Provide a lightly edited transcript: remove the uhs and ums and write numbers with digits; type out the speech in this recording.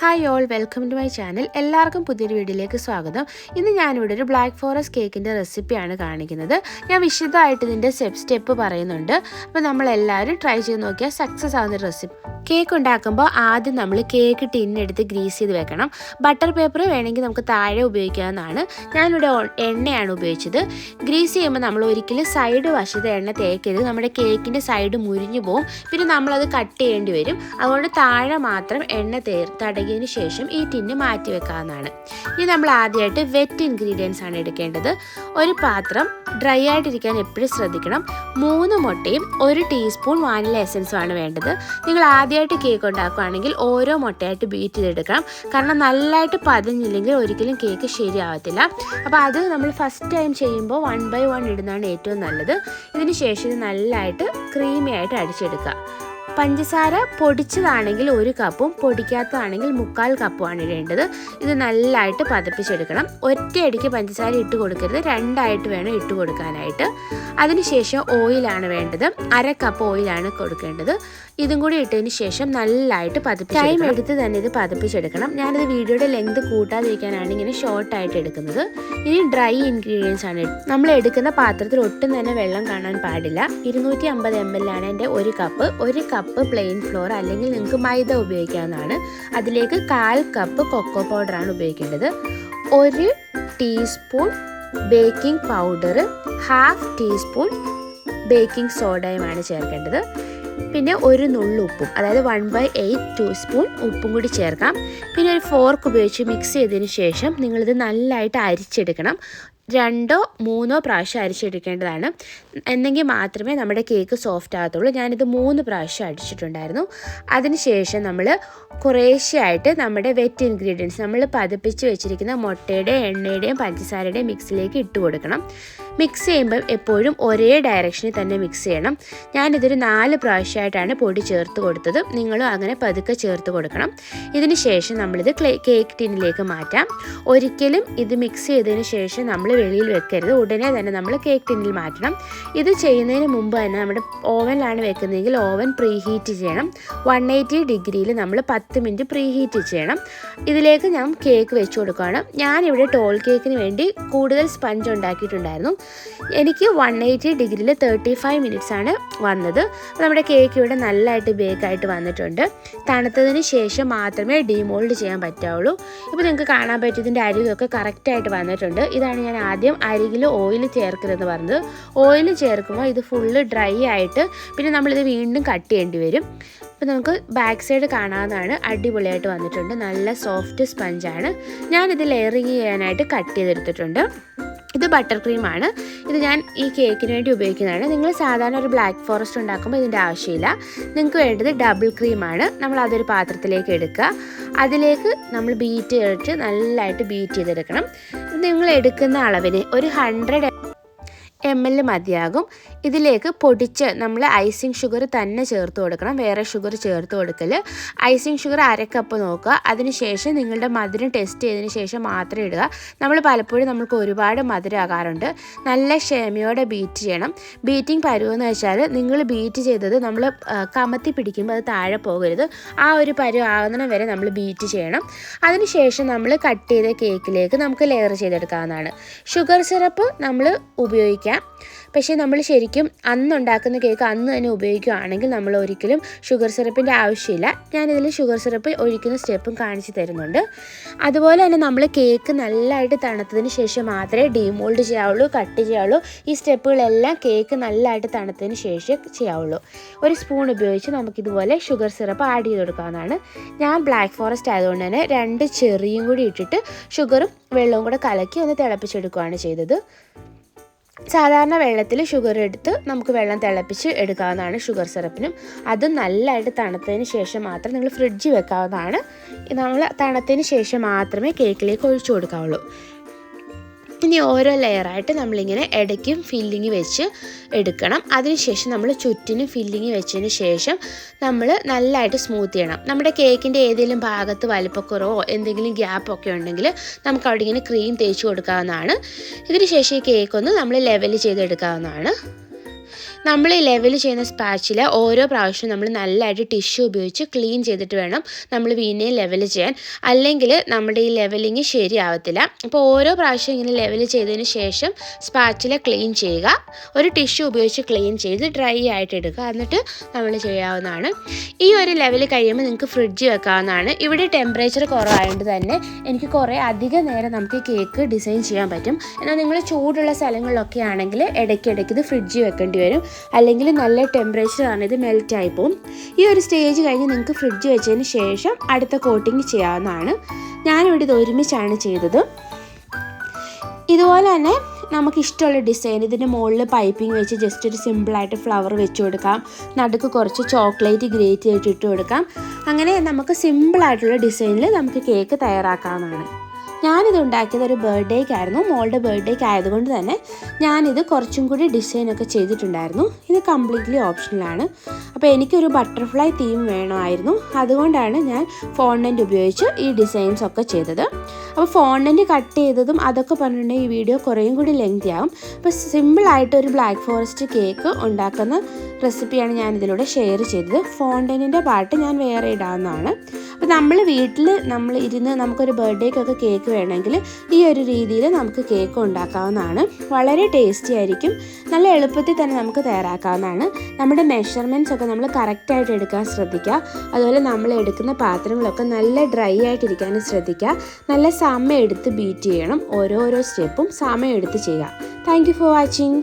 Hi all, welcome to my channel. എല്ലാവർക്കും പുതിയൊരു വീഡിയോയിലേക്ക് സ്വാഗതം. ഇന്ന് ഞാനിവിടെ ഒരു ബ്ലാക്ക് ഫോറസ്റ്റ് കേക്കിൻ്റെ റെസിപ്പിയാണ് കാണിക്കുന്നത്. ഞാൻ വിശദമായിട്ട് ഇതിൻ്റെ സ്റ്റെപ്പ് പറയുന്നുണ്ട്. അപ്പോൾ നമ്മളെല്ലാവരും ട്രൈ ചെയ്ത് നോക്കിയാൽ സക്സസ് ആവുന്ന റെസിപ്പി. കേക്ക് ഉണ്ടാക്കുമ്പോൾ ആദ്യം നമ്മൾ കേക്ക് ടിന്നെടുത്ത് ഗ്രീസ് ചെയ്ത് വെക്കണം. ബട്ടർ പേപ്പർ വേണമെങ്കിൽ നമുക്ക് താഴെ ഉപയോഗിക്കാവുന്നതാണ്. ഞാനിവിടെ എണ്ണയാണ് ഉപയോഗിച്ചത്. ഗ്രീസ് ചെയ്യുമ്പോൾ നമ്മൾ ഒരിക്കലും സൈഡ് വശത്ത് എണ്ണ തേക്കരുത്. നമ്മുടെ കേക്കിൻ്റെ സൈഡ് മുരിഞ്ഞു പോകും. പിന്നെ നമ്മളത് കട്ട് ചെയ്യേണ്ടി വരും. അതുകൊണ്ട് താഴെ മാത്രം എണ്ണ തടകിയതിന് ശേഷം ഈ ടിന്ന് മാറ്റി വെക്കാവുന്നതാണ്. ഇനി നമ്മൾ ആദ്യമായിട്ട് വെറ്റ് ഇൻഗ്രീഡിയൻസ് ആണ് എടുക്കേണ്ടത്. ഒരു പാത്രം ഡ്രൈ ആയിട്ടിരിക്കാൻ എപ്പോഴും ശ്രദ്ധിക്കണം. 3 മുട്ടയും 1 ടീസ്പൂൺ വാനില എസൻസും ആണ് വേണ്ടത്. നിങ്ങൾ ആദ്യമായിട്ട് കേക്ക് ഉണ്ടാക്കുകയാണെങ്കിൽ ഓരോ മുട്ടയായിട്ട് ബീറ്റ് ചെയ്തെടുക്കണം. കാരണം നല്ലതായിട്ട് പതഞ്ഞില്ലെങ്കിൽ ഒരിക്കലും കേക്ക് ശരിയാവത്തില്ല. അപ്പോൾ അത് നമ്മൾ ഫസ്റ്റ് ടൈം ചെയ്യുമ്പോൾ 1 by 1 ഇടുന്നതാണ് ഏറ്റവും നല്ലത്. ഇതിന് ശേഷം ഇത് നല്ലതായിട്ട് ക്രീമി ആയിട്ട് അടിച്ചെടുക്കുക. പഞ്ചസാര പൊടിച്ചതാണെങ്കിൽ 1 കപ്പും പൊടിക്കാത്തതാണെങ്കിൽ 3/4 കപ്പുമാണ് ഇടേണ്ടത്. ഇത് നല്ലതായിട്ട് പതപ്പിച്ചെടുക്കണം. ഒറ്റയടിക്ക് പഞ്ചസാര ഇട്ട് കൊടുക്കരുത്, 2ആയിട്ട് വേണം ഇട്ട് കൊടുക്കാനായിട്ട്. അതിനുശേഷം ഓയിലാണ് വേണ്ടത്. 1/2 കപ്പ് ഓയിലാണ് കൊടുക്കേണ്ടത്. ഇതും കൂടി ഇട്ടതിന് ശേഷം നല്ലതായിട്ട് ടൈം എടുത്ത് തന്നെ ഇത് പതപ്പിച്ചെടുക്കണം. ഞാനിത് വീഡിയോയുടെ ലെങ്ത് കൂട്ടാതിരിക്കാനാണ് ഇങ്ങനെ ഷോർട്ടായിട്ട് എടുക്കുന്നത്. ഇനി ഡ്രൈ ഇൻഗ്രീഡിയൻസ് ആണ്. നമ്മൾ എടുക്കുന്ന പാത്രത്തിൽ ഒട്ടും തന്നെ വെള്ളം കാണാൻ പാടില്ല. 250 ml ആണ് എൻ്റെ 1 കപ്പ്. 1 കപ്പ് പ്ലെയിൻ ഫ്ലോർ അല്ലെങ്കിൽ നിങ്ങൾക്ക് മൈദ ഉപയോഗിക്കാവുന്നതാണ്. അതിലേക്ക് 1/4 കപ്പ് കൊക്കോ പൗഡറാണ് ഉപയോഗിക്കേണ്ടത്. 1 teaspoon baking powder, 1/2 teaspoon baking സോഡയുമാണ് ചേർക്കേണ്ടത്. പിന്നെ 1 നുള്ളു ഉപ്പും, അതായത് 1/8 ടീസ്പൂൺ ഉപ്പും കൂടി ചേർക്കാം. പിന്നെ ഒരു ഫോർക്ക് ഉപയോഗിച്ച് മിക്സ് ചെയ്തതിന് ശേഷം നിങ്ങളിത് നല്ലതായിട്ട് അരിച്ചെടുക്കണം. 2 or 3 പ്രാവശ്യം അരിച്ചെടുക്കേണ്ടതാണ്. എന്നെങ്കിൽ മാത്രമേ നമ്മുടെ കേക്ക് സോഫ്റ്റ് ആകത്തുള്ളൂ. ഞാനിത് 3 പ്രാവശ്യം അടിച്ചിട്ടുണ്ടായിരുന്നു. അതിനുശേഷം നമ്മൾ കുറേശ്ശെയായിട്ട് നമ്മുടെ വെറ്റ് ഇൻഗ്രീഡിയൻസ് നമ്മൾ പതപ്പിച്ച് വെച്ചിരിക്കുന്ന മുട്ടയുടെയും എണ്ണയുടെയും പഞ്ചസാരയുടെയും മിക്സിലേക്ക് ഇട്ട് കൊടുക്കണം. മിക്സ് ചെയ്യുമ്പോൾ എപ്പോഴും ഒരേ ഡയറക്ഷനിൽ തന്നെ മിക്സ് ചെയ്യണം. ഞാനിതൊരു 4 പ്രാവശ്യമായിട്ടാണ് പൊടി ചേർത്ത് കൊടുത്തത്. നിങ്ങളും അങ്ങനെ പതുക്കെ ചേർത്ത് കൊടുക്കണം. ഇതിന് ശേഷം നമ്മളിത് കേക്ക് ടിന്നിലേക്ക് മാറ്റാം. ഒരിക്കലും ഇത് മിക്സ് ചെയ്തതിന് ശേഷം നമ്മൾ വെളിയിൽ വെക്കരുത്. ഉടനെ തന്നെ നമ്മൾ കേക്ക് ടിന്നിൽ മാറ്റണം. ഇത് ചെയ്യുന്നതിന് മുമ്പ് തന്നെ നമ്മുടെ ഓവനിലാണ് വെക്കുന്നതെങ്കിൽ ഓവൻ പ്രീഹീറ്റ് ചെയ്യണം. 180 ഡിഗ്രിയിൽ നമ്മൾ 10 മിനിറ്റ് പ്രീഹീറ്റ് ചെയ്യണം. ഇതിലേക്ക് ഞാൻ കേക്ക് വെച്ച് കൊടുക്കുകയാണ്. ഞാനിവിടെ ടോൾ കേക്കിന് വേണ്ടി കൂടുതൽ സ്പഞ്ച് ഉണ്ടാക്കിയിട്ടുണ്ടായിരുന്നു. എനിക്ക് 180 ഡിഗ്രിയിൽ 35 മിനിറ്റ്സ് ആണ് വന്നത്. നമ്മുടെ കേക്ക് ഇവിടെ നല്ലതായിട്ട് ബേക്കായിട്ട് വന്നിട്ടുണ്ട്. തണുത്തതിന് ശേഷം മാത്രമേ ഡീമോൾഡ് ചെയ്യാൻ പറ്റാവുള്ളൂ. ഇപ്പോൾ നിങ്ങൾക്ക് കാണാൻ പറ്റും ഇതിൻ്റെ അരികൊക്കെ കറക്റ്റായിട്ട് വന്നിട്ടുണ്ട്. ഇതാണ് ഞാൻ ആദ്യം അരികിൽ ഓയിൽ ചേർക്കരുതെന്ന് പറഞ്ഞത്. ഓയിൽ ചേർക്കുമ്പോൾ ഇത് ഫുള്ള് ഡ്രൈ ആയിട്ട് പിന്നെ നമ്മളിത് വീണ്ടും കട്ട് ചെയ്യേണ്ടി വരും. അപ്പോൾ നമുക്ക് ബാക്ക് സൈഡ് കാണാവുന്നതാണ്. അടിപൊളിയായിട്ട് വന്നിട്ടുണ്ട്. നല്ല സോഫ്റ്റ് സ്പഞ്ചാണ്. ഞാനിത് ലെയറിങ് ചെയ്യാനായിട്ട് കട്ട് ചെയ്തെടുത്തിട്ടുണ്ട്. ഇത് ബട്ടർ ക്രീമാണ്. ഇത് ഞാൻ ഈ കേക്കിന് വേണ്ടി ഉപയോഗിക്കുന്നതാണ്. നിങ്ങൾ സാധാരണ ഒരു ബ്ലാക്ക് ഫോറസ്റ്റ് ഉണ്ടാക്കുമ്പോൾ ഇതിൻ്റെ ആവശ്യമില്ല. നിങ്ങൾക്ക് വേണ്ടത് ഡബിൾ ക്രീമാണ്. നമ്മൾ അതൊരു പാത്രത്തിലേക്ക് എടുക്കുക. അതിലേക്ക് നമ്മൾ ബീറ്റ് ചെയ്തിട്ട് നല്ലതായിട്ട് ബീറ്റ് ചെയ്തെടുക്കണം. നിങ്ങൾ എടുക്കുന്ന അളവിന് ഒരു 100 ml മതിയാകും. ഇതിലേക്ക് പൊടിച്ച് നമ്മൾ ഐസിങ് ഷുഗർ തന്നെ ചേർത്ത് കൊടുക്കണം. വേറെ ഷുഗർ ചേർത്ത് കൊടുക്കൽ. ഐസിങ് ഷുഗർ 1/2 കപ്പ് നോക്കുക. അതിനുശേഷം നിങ്ങളുടെ മധുരം ടെസ്റ്റ് ചെയ്തതിന് ശേഷം മാത്രം ഇടുക. നമ്മൾ പലപ്പോഴും നമുക്ക് ഒരുപാട് മധുരം ആകാറുണ്ട്. നല്ല ക്ഷമയോടെ ബീറ്റ് ചെയ്യണം. ബീറ്റിംഗ് പരുവെന്ന് വെച്ചാൽ നിങ്ങൾ ബീറ്റ് ചെയ്തത് നമ്മൾ കമത്തി പിടിക്കുമ്പോൾ അത് താഴെ പോകരുത്. ആ ഒരു പരുവം ആകുന്ന വരെ നമ്മൾ ബീറ്റ് ചെയ്യണം. അതിനുശേഷം നമ്മൾ കട്ട് ചെയ്ത കേക്കിലേക്ക് നമുക്ക് ലെയർ ചെയ്തെടുക്കാവുന്നതാണ്. ഷുഗർ സിറപ്പ് നമ്മൾ ഉപയോഗിക്കാം. പക്ഷേ നമ്മൾ ശരിക്കും അന്നുണ്ടാക്കുന്ന കേക്ക് അന്ന് തന്നെ ഉപയോഗിക്കുകയാണെങ്കിൽ നമ്മൾ ഒരിക്കലും ഷുഗർ സിറപ്പിൻ്റെ ആവശ്യമില്ല. ഞാനിതിൽ ഷുഗർ സിറപ്പ് ഒഴിക്കുന്ന സ്റ്റെപ്പും കാണിച്ച് തരുന്നുണ്ട്. അതുപോലെ തന്നെ നമ്മൾ കേക്ക് നല്ലതായിട്ട് തണുത്തതിന് ശേഷം മാത്രമേ ഡീമോൾഡ് ചെയ്യാവുള്ളൂ, കട്ട് ചെയ്യാവുള്ളൂ. ഈ സ്റ്റെപ്പുകളെല്ലാം കേക്ക് നല്ലതായിട്ട് തണുത്തതിന് ശേഷം ചെയ്യാവുള്ളൂ. ഒരു സ്പൂൺ ഉപയോഗിച്ച് നമുക്കിതുപോലെ ഷുഗർ സിറപ്പ് ആഡ് ചെയ്ത് കൊടുക്കാവുന്നതാണ്. ഞാൻ ബ്ലാക്ക് ഫോറസ്റ്റ് ആയതുകൊണ്ട് തന്നെ 2 ചെറിയും കൂടി ഇട്ടിട്ട് ഷുഗറും വെള്ളവും കൂടെ കലക്കി ഒന്ന് തിളപ്പിച്ചെടുക്കുകയാണ് ചെയ്തത്. സാധാരണ വെള്ളത്തിൽ ഷുഗർ എടുത്ത് നമുക്ക് വെള്ളം തിളപ്പിച്ച് എടുക്കാവുന്നതാണ് ഷുഗർ സിറപ്പിനും. അത് നല്ലതായിട്ട് തണുത്തതിന് ശേഷം മാത്രം നിങ്ങൾ ഫ്രിഡ്ജിൽ വെക്കാവുന്നതാണ്. നമ്മൾ തണുത്തതിന് ശേഷം മാത്രമേ കേക്കിലേക്ക് ഒഴിച്ചു കൊടുക്കാവുള്ളൂ. ഇനി ഓരോ ലെയറായിട്ട് നമ്മളിങ്ങനെ ഇടയ്ക്കും ഫില്ലിങ് വെച്ച് എടുക്കണം. അതിനുശേഷം നമ്മൾ ചുറ്റിനും ഫില്ലിങ് വെച്ചതിന് ശേഷം നമ്മൾ നല്ലതായിട്ട് സ്മൂത്ത് ചെയ്യണം. നമ്മുടെ കേക്കിൻ്റെ ഏതെങ്കിലും ഭാഗത്ത് വലിപ്പക്കുറവോ എന്തെങ്കിലും ഗ്യാപ്പൊക്കെ ഉണ്ടെങ്കിൽ നമുക്ക് അവിടെ ഇങ്ങനെ ക്രീം തേച്ച് കൊടുക്കാവുന്നതാണ്. ഇതിന് ശേഷം ഈ കേക്കൊന്ന് നമ്മൾ ലെവൽ ചെയ്തെടുക്കാവുന്നതാണ്. നമ്മൾ ഈ ലെവൽ ചെയ്യുന്ന സ്പാച്ചിൽ ഓരോ പ്രാവശ്യവും നമ്മൾ നല്ലതായിട്ട് ടിഷ്യൂ ഉപയോഗിച്ച് ക്ലീൻ ചെയ്തിട്ട് വേണം നമ്മൾ വീണ്ടും ലെവൽ ചെയ്യാൻ. അല്ലെങ്കിൽ നമ്മുടെ ഈ ലെവലിങ് ശരിയാവത്തില്ല. അപ്പോൾ ഓരോ പ്രാവശ്യം ഇങ്ങനെ ലെവൽ ചെയ്തതിന് ശേഷം സ്പാച്ചിൽ ക്ലീൻ ചെയ്യുക. ഒരു ടിഷ്യൂ ഉപയോഗിച്ച് ക്ലീൻ ചെയ്ത് ഡ്രൈ ആയിട്ട് എടുക്കുക. എന്നിട്ട് നമ്മൾ ചെയ്യാവുന്നതാണ്. ഈ ഒരു ലെവൽ കഴിയുമ്പോൾ നിങ്ങൾക്ക് ഫ്രിഡ്ജിൽ വെക്കാവുന്നതാണ്. ഇവിടെ ടെമ്പറേച്ചർ കുറവായതുകൊണ്ട് തന്നെ എനിക്ക് കുറേ അധികം നേരം നമുക്ക് കേക്ക് ഡിസൈൻ ചെയ്യാൻ പറ്റും. എന്നാൽ നിങ്ങൾ ചൂടുള്ള സ്ഥലങ്ങളിലൊക്കെ ആണെങ്കിൽ ഇടയ്ക്കിടയ്ക്ക് ഇത് ഫ്രിഡ്ജിൽ വെക്കേണ്ടി വരും. അല്ലെങ്കിൽ നല്ല ടെമ്പറേച്ചറാണ്, ഇത് മെൽറ്റായി പോകും. ഈ ഒരു സ്റ്റേജ് കഴിഞ്ഞ് നിങ്ങൾക്ക് ഫ്രിഡ്ജ് വെച്ചതിന് ശേഷം അടുത്ത കോട്ടിങ് ചെയ്യാവുന്നതാണ്. ഞാനിവിടെ ഇത് ഒരുമിച്ചാണ് ചെയ്തത്. ഇതുപോലെ തന്നെ നമുക്ക് ഇഷ്ടമുള്ള ഡിസൈൻ ഇതിൻ്റെ മുകളിൽ പൈപ്പിംഗ് വെച്ച് ജസ്റ്റ് ഒരു സിമ്പിളായിട്ട് ഫ്ലവർ വെച്ച് കൊടുക്കാം. നടുക്ക് കുറച്ച് ചോക്ലേറ്റ് ഗ്രേറ്റ് ചെയ്തിട്ട് ഇട്ട് കൊടുക്കാം. അങ്ങനെ നമുക്ക് സിമ്പിളായിട്ടുള്ള ഡിസൈനിൽ നമുക്ക് കേക്ക് തയ്യാറാക്കാവുന്നതാണ്. ഞാനിത് ഉണ്ടാക്കിയത് ഒരു ബർത്ത്ഡേക്കായിരുന്നു. മോളുടെ ബർത്ത്ഡേക്ക് ആയതുകൊണ്ട് തന്നെ ഞാനിത് കുറച്ചും കൂടി ഡിസൈനൊക്കെ ചെയ്തിട്ടുണ്ടായിരുന്നു. ഇത് കംപ്ലീറ്റ്ലി ഓപ്ഷണലാണ്. അപ്പോൾ എനിക്കൊരു ബട്ടർഫ്ലൈ തീം വേണമായിരുന്നു. അതുകൊണ്ടാണ് ഞാൻ ഫോണ്ടൻറ്റ് ഉപയോഗിച്ച് ഈ ഡിസൈൻസ് ഒക്കെ ചെയ്തത്. അപ്പോൾ ഫോണ്ടൻറ്റ് കട്ട് ചെയ്തതും അതൊക്കെ പറഞ്ഞിട്ടുണ്ടെങ്കിൽ ഈ വീഡിയോ കുറേയും കൂടി ലെങ്തി ആവും. അപ്പോൾ സിമ്പിളായിട്ട് ഒരു ബ്ലാക്ക് ഫോറസ്റ്റ് കേക്ക് ഉണ്ടാക്കുന്ന റെസിപ്പിയാണ് ഞാനിതിലൂടെ ഷെയർ ചെയ്തത്. ഫോണ്ടൻറ്റിൻ്റെ പാർട്ട് ഞാൻ വേറെ ഇടാവുന്നതാണ്. അപ്പോൾ നമ്മൾ വീട്ടിൽ ഇരുന്ന് നമുക്കൊരു ബർത്ത്ഡേക്കൊക്കെ കേക്ക് വേണമെങ്കിൽ ഈ ഒരു രീതിയിൽ നമുക്ക് കേക്ക് ഉണ്ടാക്കാവുന്നതാണ്. വളരെ ടേസ്റ്റി ആയിരിക്കും. നല്ല എളുപ്പത്തിൽ തന്നെ നമുക്ക് തയ്യാറാക്കാവുന്നതാണ്. നമ്മുടെ മെഷർമെൻറ്റ്സ് ഒക്കെ നമ്മൾ കറക്റ്റായിട്ട് എടുക്കാൻ ശ്രദ്ധിക്കുക. അതുപോലെ നമ്മൾ എടുക്കുന്ന പാത്രങ്ങളൊക്കെ നല്ല ഡ്രൈ ആയിട്ടിരിക്കാനും ശ്രദ്ധിക്കുക. നല്ല സമയം എടുത്ത് ബീറ്റ് ചെയ്യണം. ഓരോരോ സ്റ്റെപ്പും സമയം എടുത്ത് ചെയ്യുക. Thank you for watching.